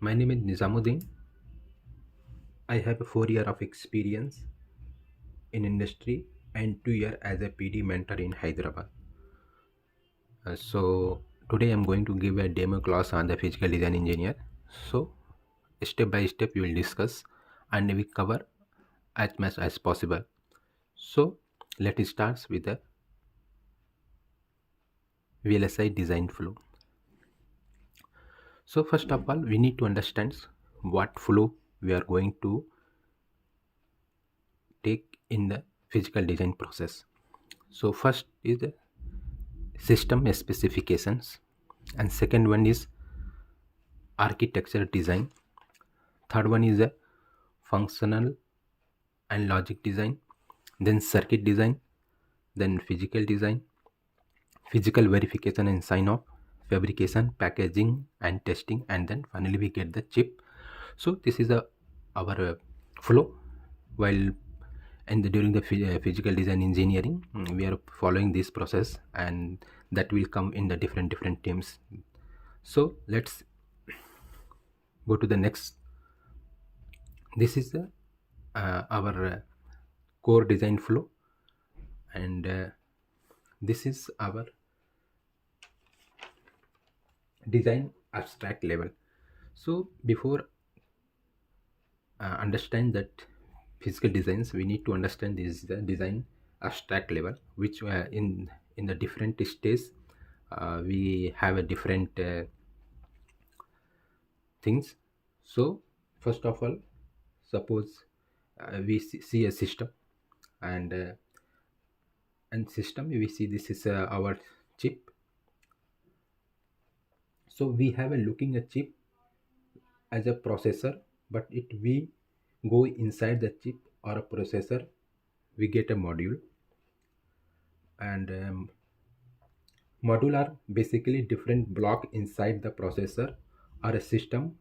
My name is Nizamuddin. I have a 4 year of experience in industry and 2 year as a PD mentor in Hyderabad. So today I'm going to give a demo class on the physical design engineer. So step by step we will discuss and we cover as much as possible. So let us start with the VLSI design flow. So first of all, we need to understand what flow we are going to take in the physical design process. So first is the system specifications, and second one is architecture design, third one is a functional and logic design, then circuit design, then physical design, physical verification and sign off, fabrication, packaging and testing, and then finally we get the chip. So this is our flow while during the physical design engineering. We are following this process, and that will come in the different teams. So let's go to the next. This is the our core design flow, and this is our design abstract level. So before understand that physical designs, we need to understand this the design abstract level, which in the different stage we have a different things. So first of all, suppose we see a system, and system we see this is our chip. So we have a looking a chip as a processor, but it we go inside the chip or a processor, we get a module, and module are basically different block inside the processor or a system,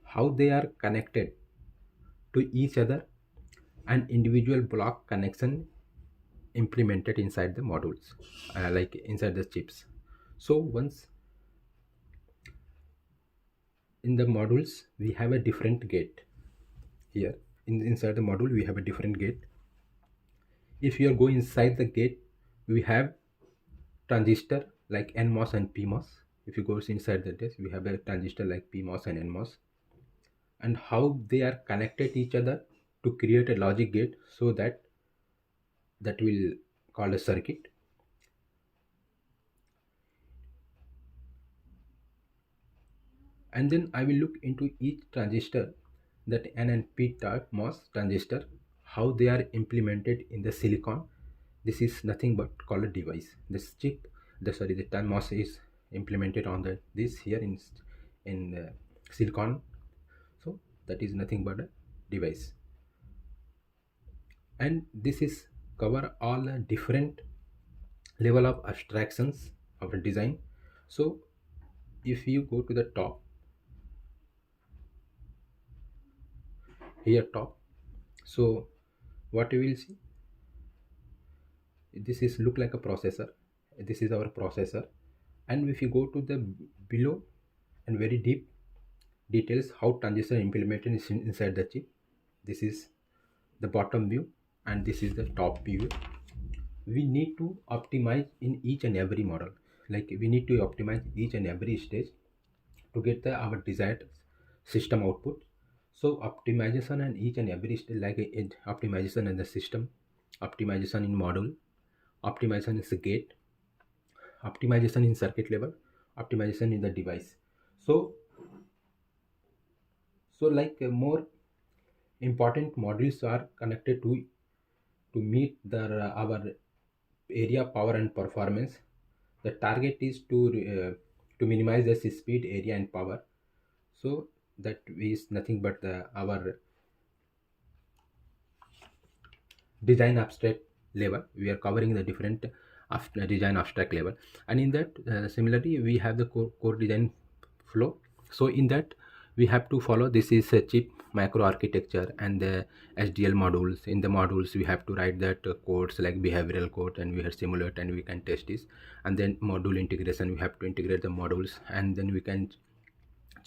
how they are connected to each other, and individual block connection implemented inside the modules, like inside the chips. So once in the modules we have a different gate. Here inside the module we have a different gate. If you are going inside the gate, we have transistor like NMOS and PMOS. If you go inside the disk, we have a transistor like PMOS and NMOS, and how they are connected each other to create a logic gate, so that will call a circuit. And then I will look into each transistor, that N and P type MOS transistor, how they are implemented in the silicon. This is nothing but called a device. This chip, the MOS is implemented on this here in silicon. So that is nothing but a device. And this is cover all the different level of abstractions of a design. So if you go to the top, here top, so what you will see, this is look like a processor. This is our processor, and if you go to the below and very deep details how transistor implemented is inside the chip, this is the bottom view and this is the top view. We need to optimize in each and every model, like we need to optimize each and every stage to get our desired system output. So optimization and each and every stage, like optimization in the system, optimization in module, optimization is a gate, optimization in circuit level, optimization in the device. So like more important modules are connected to meet the our area, power and performance. The target is to minimize the speed, area and power. So that is nothing but our design abstract level. We are covering the different design abstract level, and in that similarly we have the core design flow. So in that we have to follow, this is a chip macro architecture and the SDL modules. In the modules we have to write that codes like behavioral code, and we have simulate and we can test this. And then module integration, we have to integrate the modules, and then we can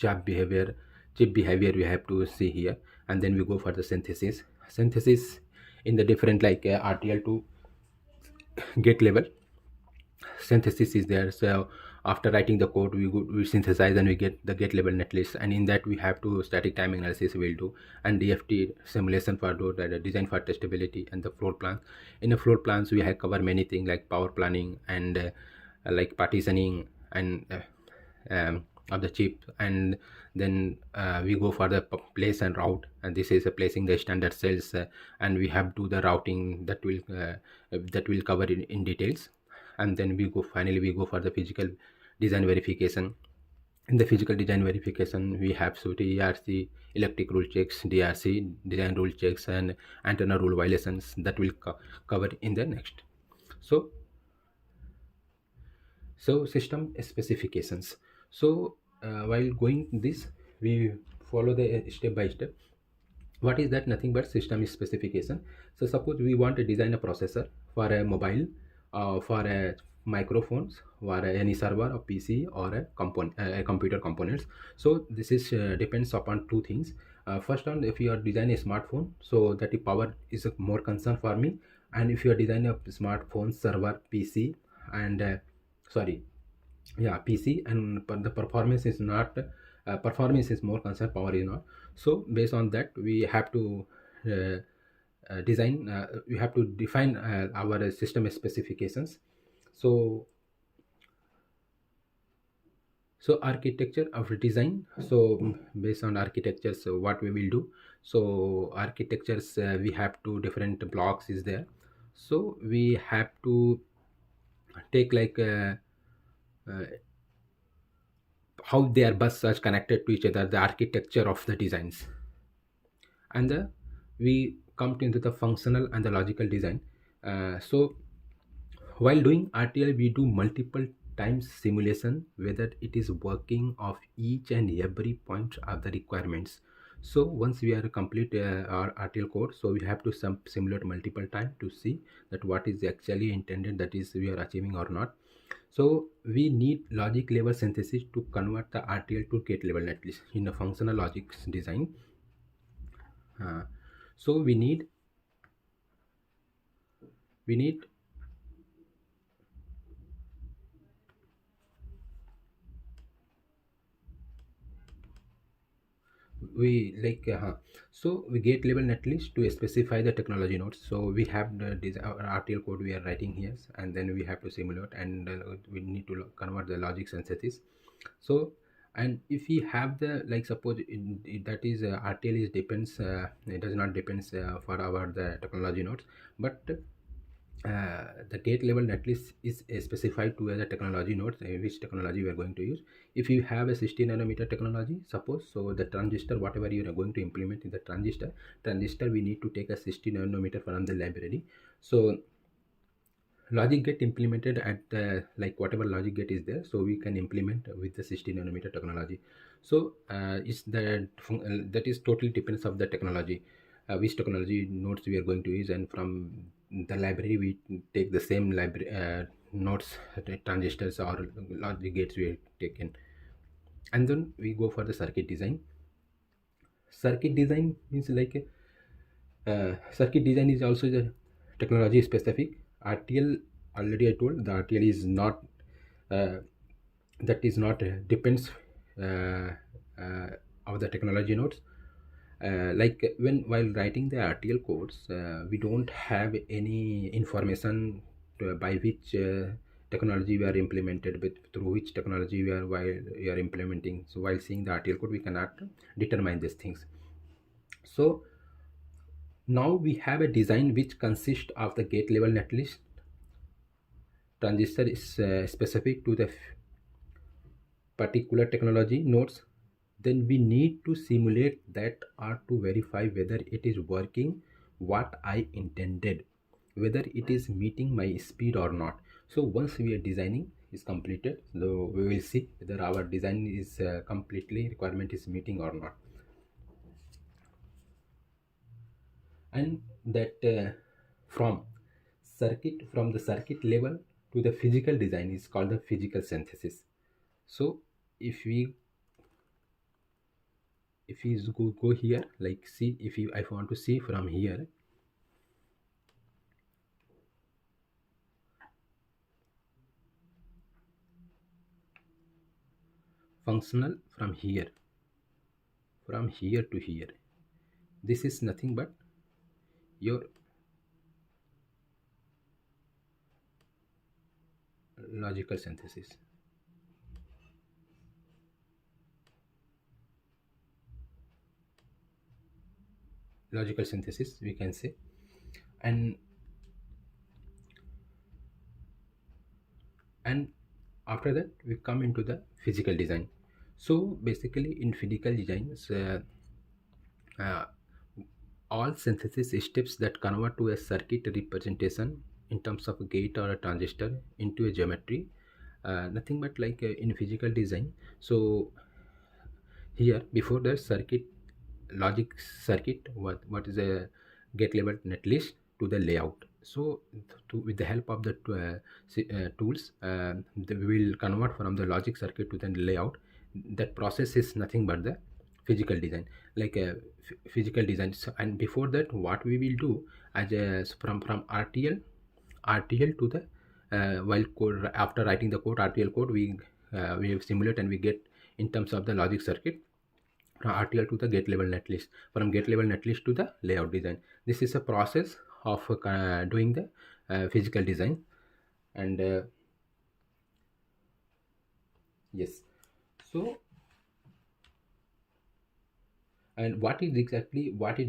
chip behavior we have to see here. And then we go for the synthesis in the different like RTL to gate level synthesis is there. So after writing the code, we synthesize and we get the gate level netlist, and in that we have to static time analysis we'll do, and DFT simulation for the design for testability, and the floor plan. In the floor plans we have cover many things like power planning and like partitioning and of the chip. And then we go for the place and route, and this is placing the standard cells, and we have to the routing that will cover in details. And then finally we go for the physical design verification. In the physical design verification we have ERC, electric rule checks, DRC, design rule checks, and antenna rule violations that will cover in the next. So system specifications. So while going this, we follow the step by step. What is that? Nothing but system specification. So suppose we want to design a processor for a mobile, for a microphones, or any server or PC, or a computer components. So this is depends upon two things. First on, if you are designing a smartphone, so that the power is a more concern for me. And if you are designing a smartphone, server, PC, and sorry, yeah, PC, and the performance is not performance is more concerned, power is not. So based on that we have to we have to define our system specifications. So architecture of design. So based on architecture, so what we will do, so architectures we have two different blocks is there. So we have to take like how their bus are connected to each other, the architecture of the designs. And we come into the functional and the logical design. So while doing RTL we do multiple times simulation whether it is working of each and every point of the requirements. So once we are complete our RTL code, so we have to simulate multiple time to see that what is actually intended, that is we are achieving or not. So we need logic level synthesis to convert the RTL to gate level netlist in a functional logic design. So we need so we gate level netlist to specify the technology nodes. So we have our RTL code we are writing here, and then we have to simulate, and we need to convert the logic synthesis. So, and if we have the like suppose that is RTL is depends it does not depends for our the technology nodes, but the gate level netlist is specified to the technology nodes, which technology we are going to use. If you have a 60 nanometer technology, suppose, so the transistor whatever you are going to implement in the transistor we need to take a 60 nanometer from the library. So logic gate implemented at like whatever logic gate is there, so we can implement with the 60 nanometer technology. So it's that is totally depends of the technology, which technology nodes we are going to use, and from the library we take the same library nodes, transistors or logic gates we have taken. And then we go for the circuit design. Circuit design means like circuit design is also the technology specific. RTL, already I told, the RTL is not that is not depends of the technology nodes. Like while writing the RTL codes, we don't have any information by which technology we are implemented with, through which technology while we are implementing. So while seeing the RTL code we cannot determine these things. So now we have a design which consists of the gate level netlist. Transistor is specific to the particular technology nodes. Then we need to simulate that or to verify whether it is working what I intended, whether it is meeting my speed or not. So once we are designing is completed, so we will see whether our design is completely requirement is meeting or not. And that from the circuit level to the physical design is called the physical synthesis. So if we, if you go here, like see, if I want to see from here, functional from here to here, this is nothing but your logical synthesis. Logical synthesis, we can say. and and after that we come into the physical design. So basically in physical designs, uh, all synthesis steps that convert to a circuit representation in terms of a gate or a transistor into a geometry, nothing but like in physical design. So here before the circuit, logic circuit, what is a get level netlist to the layout. So with the help of the tools, we will convert from the logic circuit to the layout. That process is nothing but the physical design, like a physical design. So, and before that what we will do as a from RTL to the while code, after writing the code RTL code, we simulate and we get in terms of the logic circuit from RTL to the gate level netlist, from gate level netlist to the layout design. This is a process of doing the physical design. And yes, so and what it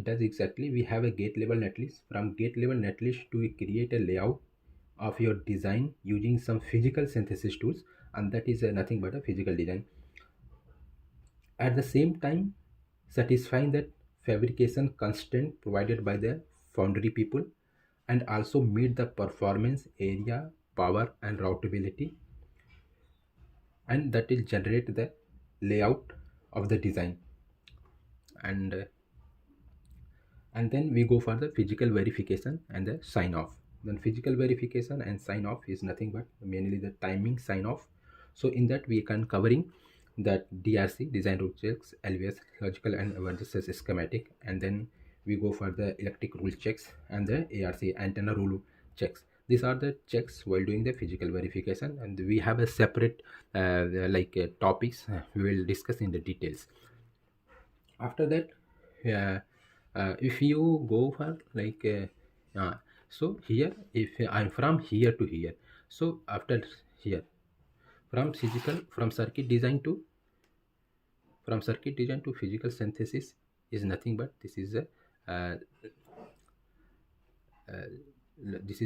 does exactly, we have a gate level netlist. From gate level netlist to create a layout of your design using some physical synthesis tools, and that is nothing but a physical design. At the same time, satisfying that fabrication constraint provided by the foundry people, and also meet the performance, area, power and routability, and that will generate the layout of the design. And then we go for the physical verification and the sign off. Then physical verification and sign off is nothing but mainly the timing sign off. So in that we can covering that DRC, design rule checks, LVS, logical and versus schematic, and then we go for the electric rule checks and the ARC, antenna rule checks. These are the checks while doing the physical verification, and we have a separate topics we will discuss in the details. After that, if you go for so here, if I'm from here to here, so after here, from circuit design to physical synthesis is nothing but this is a uh,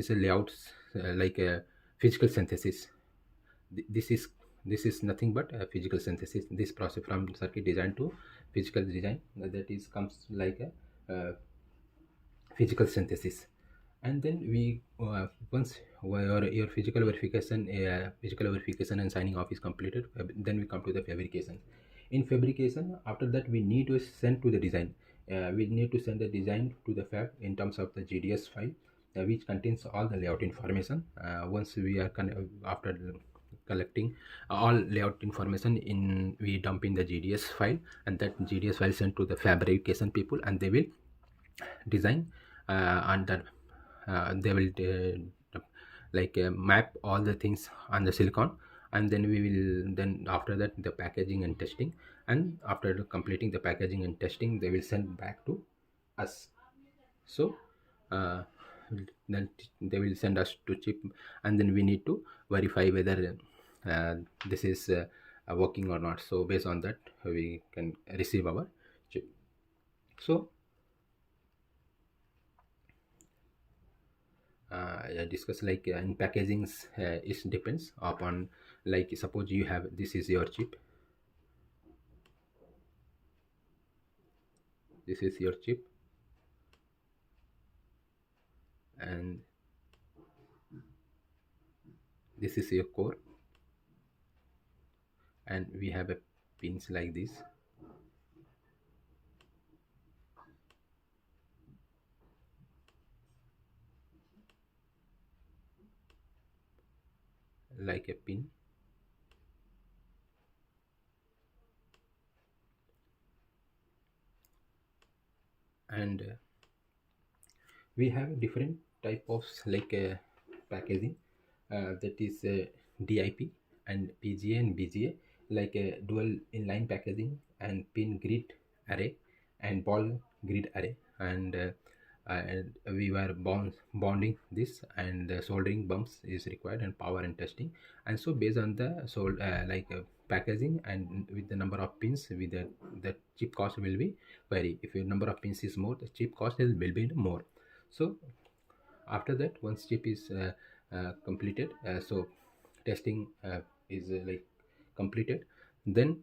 layout, like a physical synthesis. This is nothing but a physical synthesis. This process from circuit design to physical design, that is comes like a physical synthesis. And then we once your physical verification and signing off is completed, then we come to the fabrication. In fabrication, after that we need to send to the design, we need to send the design to the fab in terms of the GDS file, which contains all the layout information. Once we are after collecting all layout information, in we dump in the GDS file, and that GDS file sent to the fabrication people, and they will design under they will map all the things on the silicon. And then we will, then after that the packaging and testing, and after completing the packaging and testing, they will send back to us. So uh, then they will send us to chip, and then we need to verify whether this is working or not. So based on that we can receive our chip. So discuss in packagings, it depends upon, like suppose you have, this is your chip, this is your chip, and this is your core, and we have a pins like this, like a pin. And we have different type of like packaging, that is DIP and PGA and BGA, like a dual inline packaging and pin grid array and ball grid array. And we were bonding this, and the soldering bumps is required, and power and testing. And so based on the packaging and with the number of pins, with the chip cost will be vary. If your number of pins is more, the chip cost will be more. So after that, once chip is completed, so testing is like completed, then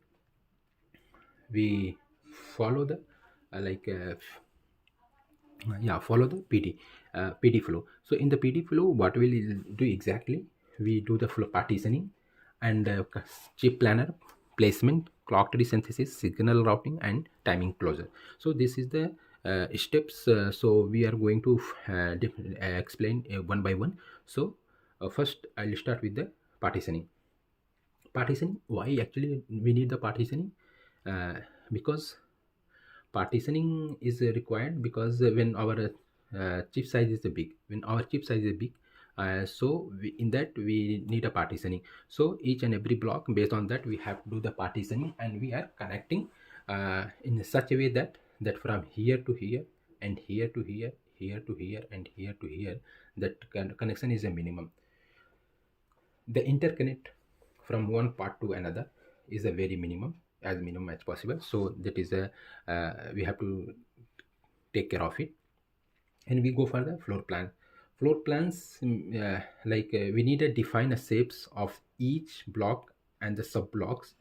we follow the like yeah, follow the PD flow. So in the PD flow, what we'll do exactly, we do the flow partitioning and chip planner placement, clock tree synthesis, signal routing, and timing closure. So this is the steps. So we are going to explain one by one. So first I'll start with the partitioning. Partitioning, why actually we need the partitioning? Because partitioning is required because when our chip size is big, so in that we need a partitioning. So each and every block, based on that we have to do the partitioning, and we are connecting in such a way that from here to here and here to here, here to here and here to here, that connection is a minimum. The interconnect from one part to another is a very minimum as possible. So that is a we have to take care of it. And we go for the floor plans. We need to define the shapes of each block and the sub blocks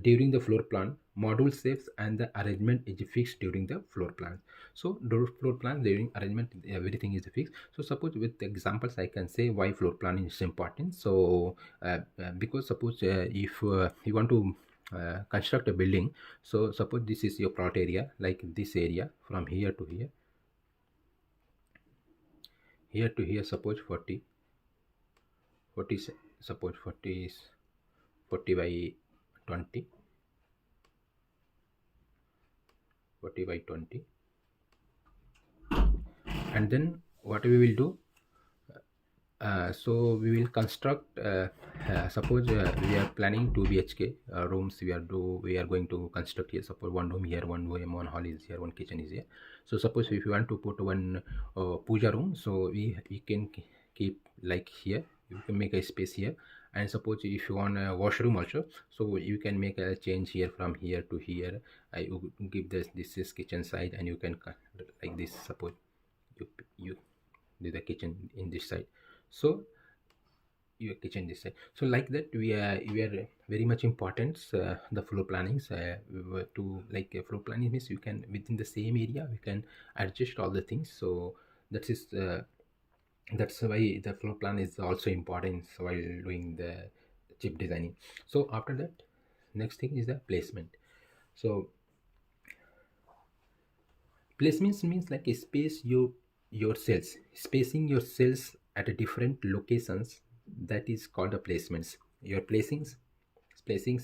during the floor plan. Module shapes and the arrangement is fixed during the floor plan. So the floor plan during arrangement, everything is fixed. So suppose with examples I can say why floor planning is important. So because suppose if you want to construct a building, so suppose this is your plot area, like this area from here to here, here to here, suppose 40 suppose 40 is 40 by 20, 40 by 20. And then what we will do, so we will construct suppose we are planning 2 BHK rooms. We are going to construct here. Suppose one room here, one room, one hall is here, one kitchen is here. So suppose if you want to put one puja room, so we can keep like here, you can make a space here. And suppose if you want a washroom also, so you can make a change here from here to here. I give this is kitchen side, and you can like this. Suppose you do the kitchen in this side, so your kitchen this side. So like that we are very much important the floor plannings to like floor planning means you can within the same area we can adjust all the things. So that's why the floor plan is also important while doing the chip designing. So after that, next thing is the placement. So placements means like a space your cells, spacing your cells at a different locations, that is called a placements. Your placings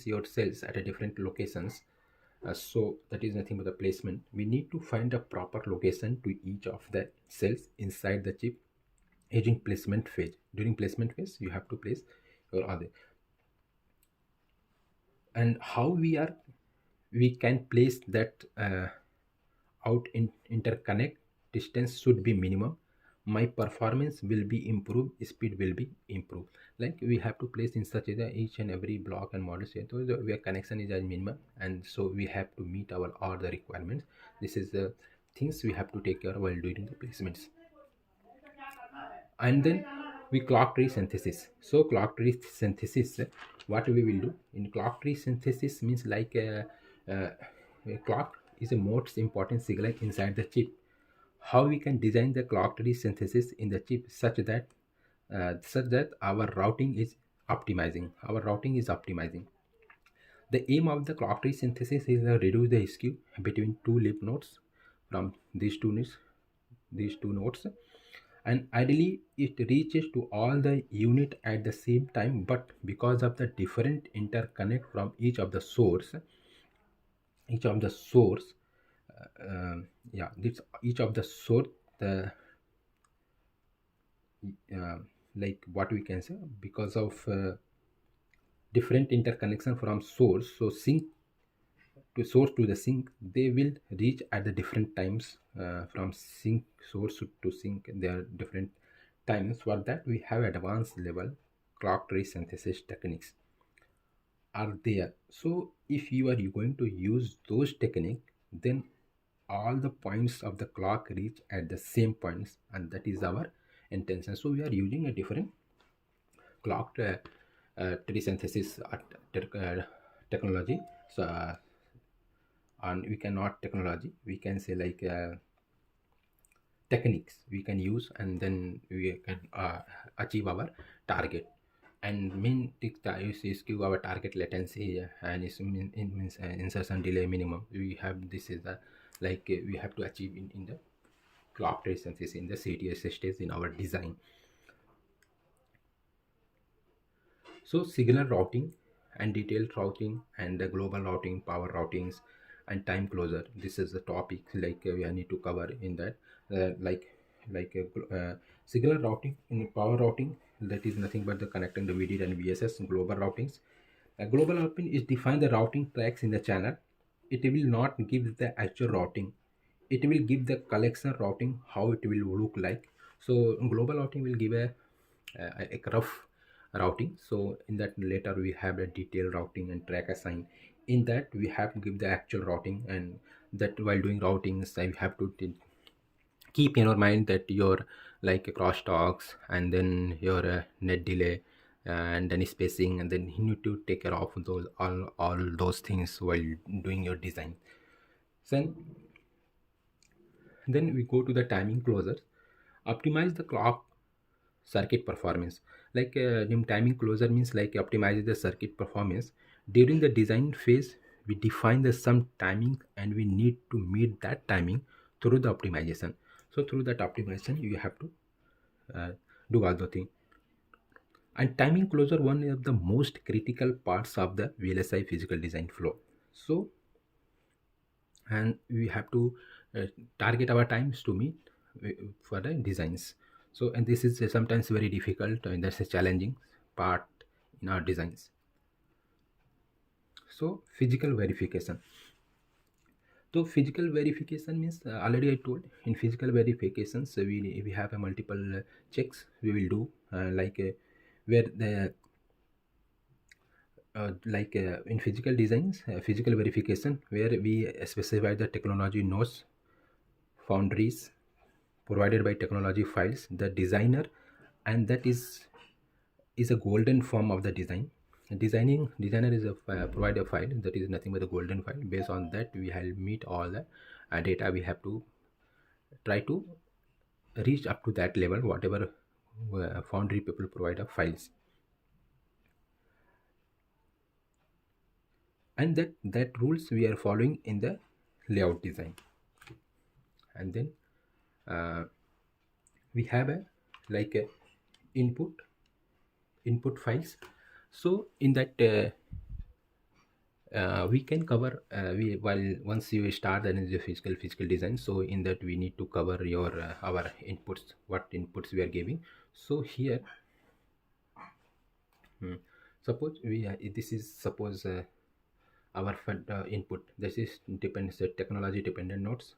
your cells at a different locations, so that is nothing but the placement. We need to find a proper location to each of the cells inside the chip using placement phase. During placement phase you have to place your other, and how we can place that out in interconnect distance should be minimum. My performance will be improved, speed will be improved. Like we have to place in such a way each and every block and module set where connection is as minimum, and so we have to meet our all the requirements. This is the things we have to take care of while doing the placements. And then we clock tree synthesis. So clock tree synthesis, what we will do in clock tree synthesis means like a clock is the most important signal inside the chip. How we can design the clock tree synthesis in the chip such that our routing is optimizing. The aim of the clock tree synthesis is to reduce the skew between two leaf nodes from these two nodes, and ideally it reaches to all the unit at the same time, but because of the different interconnect from each of the source, yeah, this each of the source, the like what we can say, because of different interconnection from source, so sink to source to the sink, they will reach at the different times. From sink source to sink, there are different times. For that we have advanced level clock tree synthesis techniques are there. So if you are going to use those technique, then all the points of the clock reach at the same points, and that is our intention. So we are using a different clock tree synthesis technology. So and we cannot technology, we can say like techniques we can use, and then we can achieve our target. And main tick is give our target latency, and it means insertion delay minimum. We have this is the like we have to achieve in the clock tree synthesis in the CTS stage in our design. So signal routing and detailed routing and the global routing, power routings, and time closure. This is the topic like we need to cover in that. Signal routing in power routing, that is nothing but the connecting the VDD and VSS. Global routings. Global routing is define the routing tracks in the channel. It will not give the actual routing. It will give the collection routing how it will look like. So global routing will give a rough routing. So in that later we have a detailed routing and track assign. In that we have to give the actual routing, and that while doing routings I have to keep in your mind that your like crosstalks, and then your net delay, and then spacing, and then you need to take care of those all those things while doing your design. Then we go to the timing closure. Optimize the clock circuit performance. Like timing closure means like optimize the circuit performance during the design phase. We define the some timing, and we need to meet that timing through the optimization. So through that optimization you have to uh, do all the thing. And timing closure, one of the most critical parts of the VLSI physical design flow. So and we have to target our times to meet for the designs. So and this is sometimes very difficult, and that's a challenging part in our designs. So physical verification. So physical verification means already I told in physical verifications, so we have a multiple checks we will do, where the in physical designs, physical verification, where we specify the technology nodes, foundries provided by technology files, the designer, and that is a golden form of the design. Designer is a provide a file that is nothing but a golden file. Based on that we have meet all the data. We have to try to reach up to that level, whatever foundry people provide of files. And that rules we are following in the layout design. And then we have a like a input files. So in that we can cover we while once you start the physical design, so in that we need to cover your our inputs, what inputs we are giving. So here suppose we this is suppose our input. This is depends the technology dependent nodes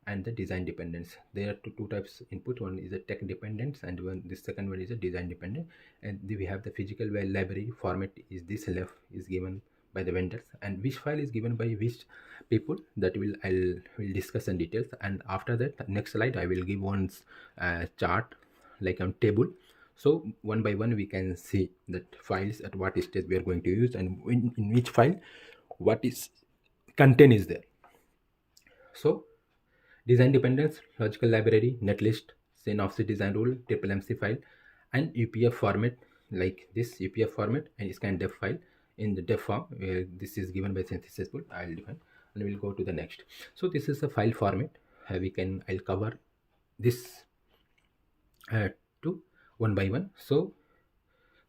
and the design dependence. There are two types input. One is a tech dependence, and one the second one is a design dependent. And we have the physical library format is this left is given by the vendors, and which file is given by which people, that will discuss in details. And after that next slide I will give one chart like a table. So one by one we can see that files at what stage we are going to use, and in which file what is content is there. So design dependence, logical library, netlist, synopsis design rule, triple MC file, and UPF format like this UPF format, and scan def file in the def form. This is given by synthesis tool. I'll define, and we'll go to the next. So this is a file format. I'll cover this to one by one. So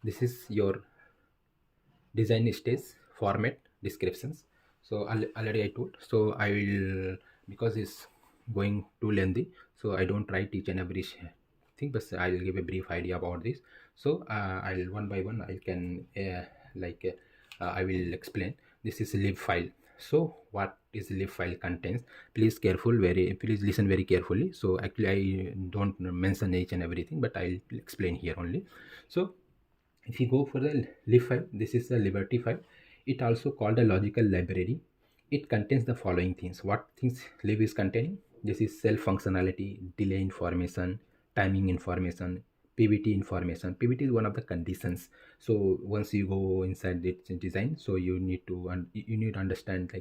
this is your design stage format descriptions. So already I told. So I will because it's going too lengthy, so I don't try teach and every thing, but I'll give a brief idea about this. So I'll one by one I can I will explain. This is a lib file. So what is lib file contains? Please listen very carefully. So actually I don't mention each and everything, but I'll explain here only. So if you go for the lib file, this is a liberty file. It also called a logical library. It contains the following things. What things lib is containing? This is self functionality, delay information, timing information, PVT information. PVT is one of the conditions. So once you go inside the design, so you need to understand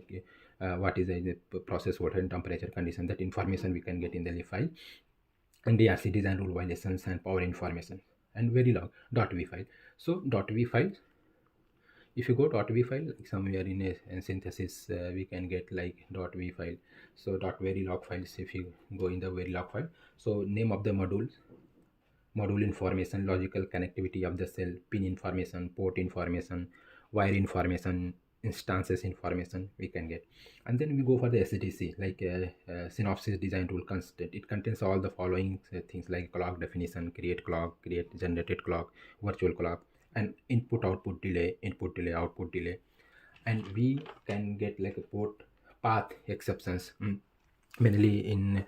what is the process, water and temperature condition. That information we can get in the lib file, and the RC design rule violations and power information, and very long .v file. So .v file, if you go .v file, like somewhere in a synthesis, we can get like .v file. So .verilog files, if you go in the verilog file, so name of the module information, logical connectivity of the cell, pin information, port information, wire information, instances information we can get. And then we go for the SDC, like synopsis design rule constant. It contains all the following things like clock definition, create generated clock, virtual clock, and input output delay, output delay. And we can get like a port path exceptions, mainly in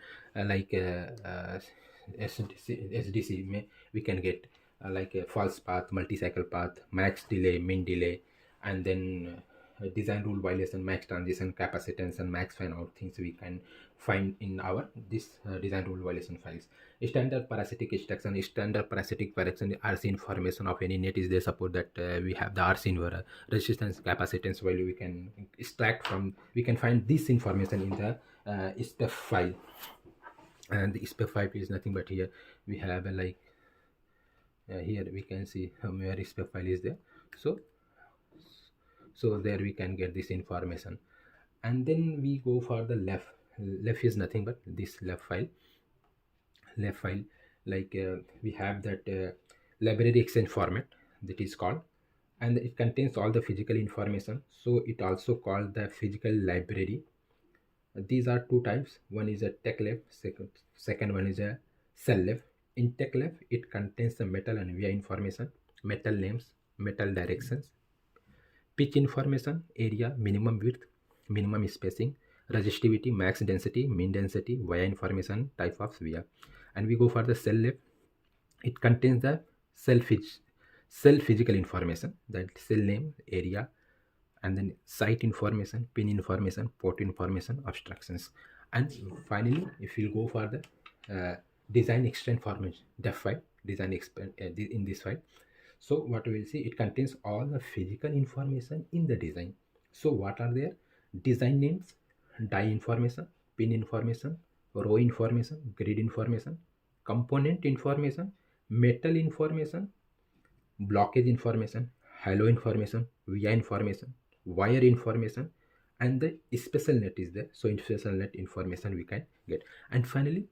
SDC we can get like a false path, multi-cycle path, max delay, min delay, and then design rule violation, max transition, capacitance, and max fan out things we can find in our this design rule violation files. Standard parasitic extraction, standard parasitic correction, RC information of any net is there. Suppose that we have the RC inverter, resistance, capacitance value we can extract from, we can find this information in the SPEF file. And the SPEF file is nothing but here we have a here we can see where SPEF file is there. So there we can get this information. And then we go for the left is nothing but this left file, we have that library exchange format that is called, and it contains all the physical information, so it also called the physical library. These are two types. One is a tech lab, second one is a cell lab. In tech lab, it contains the metal and via information, metal names, metal directions, pitch information, area, minimum width, minimum spacing, resistivity, max density, min density, via information, type of via. And we go for the cell lab. It contains the cell physical information, that cell name, area, and then site information, pin information, port information, abstractions. And finally, if you go for the design extend format, def file, design expand in this file. So what we will see, it contains all the physical information in the design. So what are there? Design names, die information, pin information, row information, grid information, component information, metal information, blockage information, halo information, via information, wire information, and the special net is there. So special net information we can get. And finally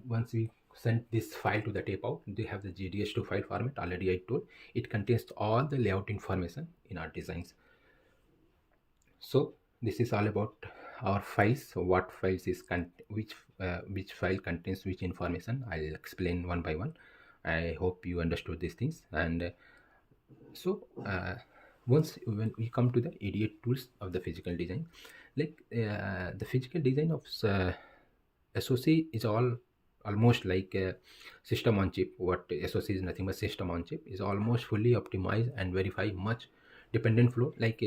once we send this file to the tape out, they have the GDS2 file format. Already I told it contains all the layout information in our designs. So this is all about our files. So what files is which file contains which information, I'll explain one by one. I hope you understood these things. And once when we come to the immediate tools of the physical design, the physical design of SOC is almost like a system on chip. What SOC is nothing but system on chip, is almost fully optimized and verify much dependent flow, like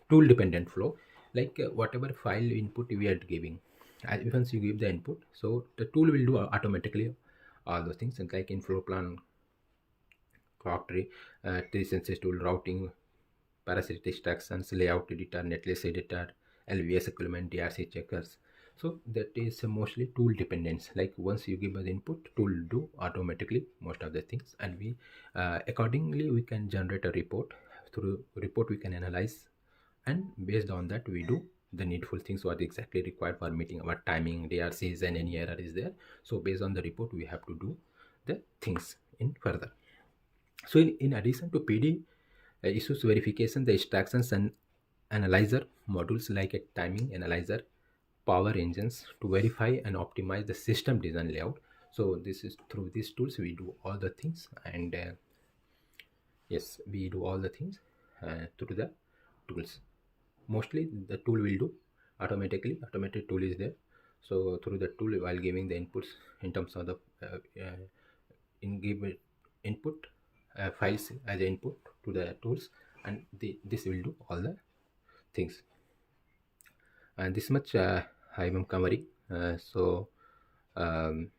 tool dependent flow, whatever file input we are giving, once you give the input, so the tool will do automatically all those things, and like in flow plan, clock tree, tree census tool, routing, parasitic extractions, layout editor, netlist editor, LVS equipment, DRC checkers. So that is mostly tool dependence. Like once you give the input, tool do automatically most of the things, and we accordingly we can generate a report. Through report we can analyze, and based on that we do the needful things what exactly required for meeting our timing, DRCs, and any error is there. So based on the report we have to do the things in further. So in addition to PD issues verification, the extractions and analyzer modules like a timing analyzer, power engines to verify and optimize the system design layout. So this is through these tools we do all the things, and yes, we do all the things through the tools. Mostly the tool will do automatically, automated tool is there. So through the tool, while giving the inputs in terms of the give input files as input to the tools, and this will do all the things. And this much I am covering. So um,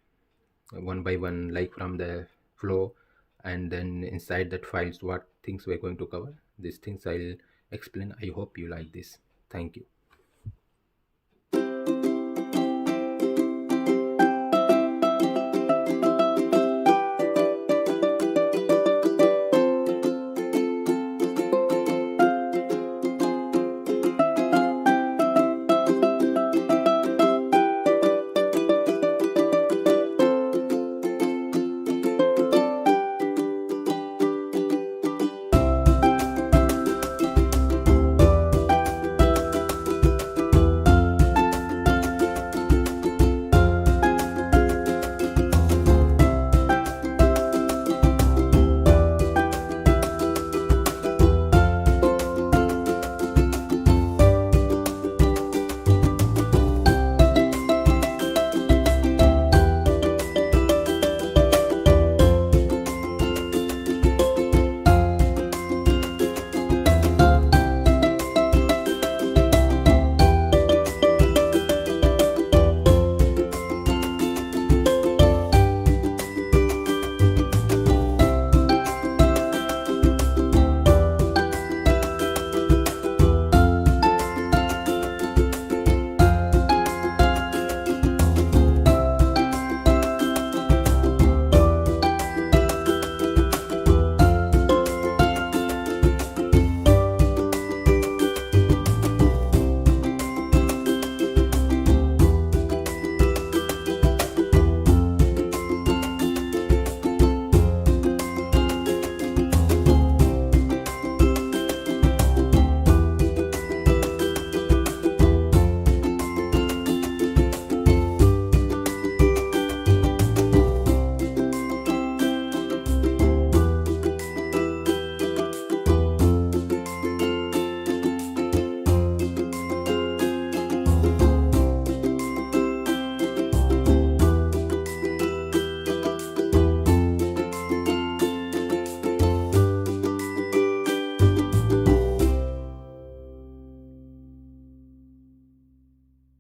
one by one, like from the flow, and then inside that files what things we're going to cover, these things I'll explain. I hope you like this. Thank you.